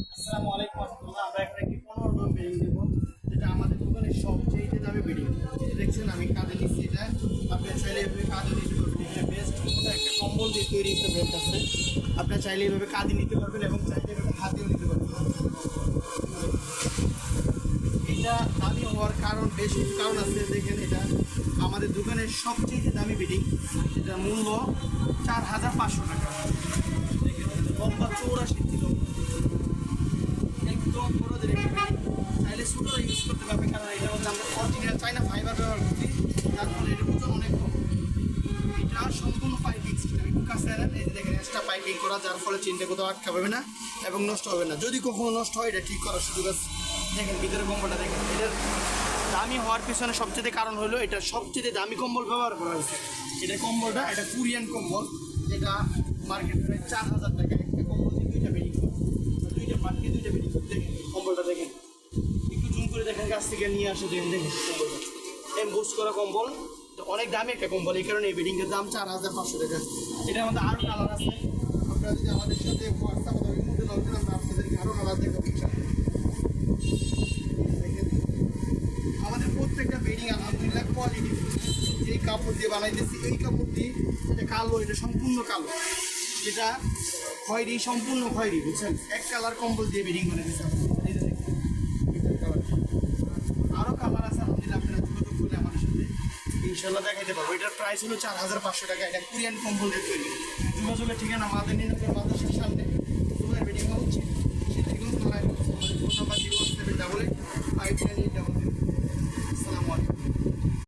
আসসালামু আলাইকুম রাহমাতুল্লাহ। আমরা এখন একটি 15 নং বেডিং দেব, যেটা আমাদের দোকানের সবচেয়ে দামি বেডিং। দেখছেন আমি কাঁধে নিচ্ছি, এটা আপনার চাইলে এভাবে কাঁধে নিতে পারবেন। এখানে বেস্ট একটা কম্বল দিয়ে তৈরি একটা বেল্ট আছে, আপনার চাইলে এভাবে কাঁধে নিতে পারবেন এবং চাইলে এভাবে হাতেও নিতে পারবেন। এটা দামি হওয়ার কারণ বেশ কিছু কারণ আছে। দেখেন এটা আমাদের দোকানের সবচেয়ে দামি বেডিং, যেটা মূল্য 4500 টাকা। দেখেন লম্বা 84 ছিল, একদম বড় যে চাইলে ছোটো ইউজ করতে পারবে, কারণ এটার মধ্যে আমরা অরিজিনাল চাইনা ফাইবার ব্যবহার করছি, যার ফলে এটার ওজন অনেক কম। এটা সম্পূর্ণ পাইপিং সিস্টেম, একটু কাছে আনেন, এই যে দেখেন এক্সট্রা পাইপিং করা, যার ফলে চেনটা কোথাও আটকা পাবে না এবং নষ্ট হবে না। যদি কখনো নষ্ট হয় এটা ঠিক করার সুযোগ আছে। দেখেন ভিতরে কম্বলটা দেখেন, এটার দামি হওয়ার পিছনে সবচেয়ে কারণ হলো এটা সবচেয়ে দামি কম্বল ব্যবহার করা হয়েছে। এটা কম্বলটা এটা কোরিয়ান কম্বল, যেটা মার্কেট প্রায় 4000 টাকা। একটা কম্বল দিয়ে দুইটা বেডিং করে, দুইটা পার্ট দিয়ে দুইটা বেডিং করে। দেখেন কম্বলটা দেখেন, একটু জুম করে দেখেন, গাছ থেকে নিয়ে আসে দেখেন। দেখেন কম্বলটা এমবোস করা কম্বল, অনেক দামি একটা কম্বল, এই কারণে এই বেডিংয়ের দাম 4500 টাকা। এটার মধ্যে আরও কালার আছে, আপনারা যদি আমাদের সাথে হোয়াটসঅ্যাপ অথবা মধ্যে লগইন, আমরা আপনাদেরকে আরও কালার দেখাবো। আমাদের প্রত্যেকটা বেডিং আলহামদুলিল্লাহ কোয়ালিটি। যে কাপড় দিয়ে বানাইতেছি, এই কাপড় দিয়ে এটা কালো, এটা সম্পূর্ণ কালো, যেটা খয়েরি, সম্পূর্ণ খয়েরি, বুঝছেন? এক কালার কম্বল দিয়ে বেডিং বানাইতেছি। আরও কালার আছে, আলহামদুলিল্লাহ আপনারা যোগাযোগ করলে আমাদের সাথে ইনশাল্লাহ দেখাইতে পারবো। এটার প্রাইস হলো 4500 টাকা। এটা কোরিয়ান কম্বলের তৈরি। যোগাযোগের ঠিকানা মাদার নিনগর মাদ্রাসার সামনে বেডিং হচ্ছে, সেটা কিন্তু ফোন নাম্বার 01788